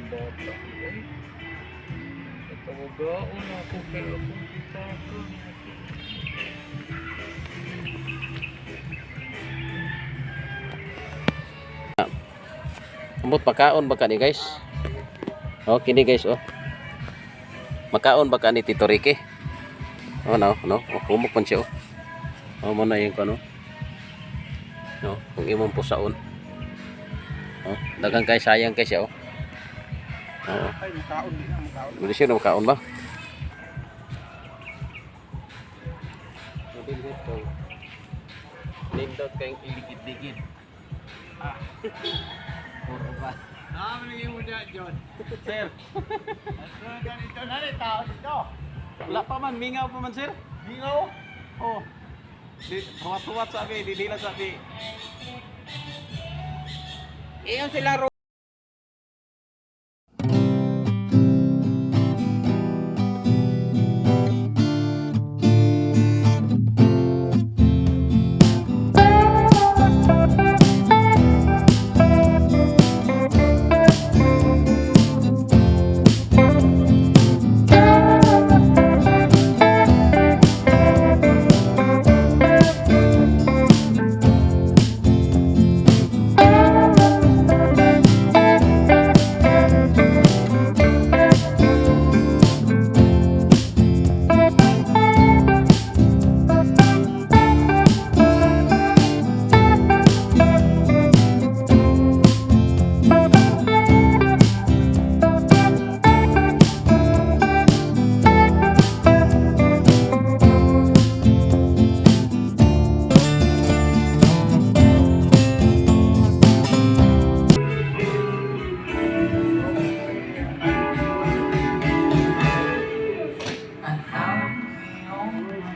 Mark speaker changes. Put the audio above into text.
Speaker 1: bata. Ay, natawagaan ako pero kung sisaka.
Speaker 2: Ambot makaon baka ni guys. Oh, kini guys oh. Makaon baka ni Tito Ricky. Oh no. Oh, humok man siya oh. Oh, mo na yung kano. No, kung imong pusaon. Oh, dagang kay sayang kay siya oh. Oo.
Speaker 3: Ay, makaon din ang makaon.
Speaker 2: Hindi siya makaon ba? Nindot kayong iligid-ligid.
Speaker 3: Ah.
Speaker 2: Puro ba?
Speaker 3: Naman mo dyan, John. Sir. Ano ganito na rin, tao dito.
Speaker 4: Wala pa man, mingaw pa man sir.
Speaker 3: Bingaw.
Speaker 4: Oh. Huwat-huwat sabi, didila sabi.
Speaker 3: Iyon sila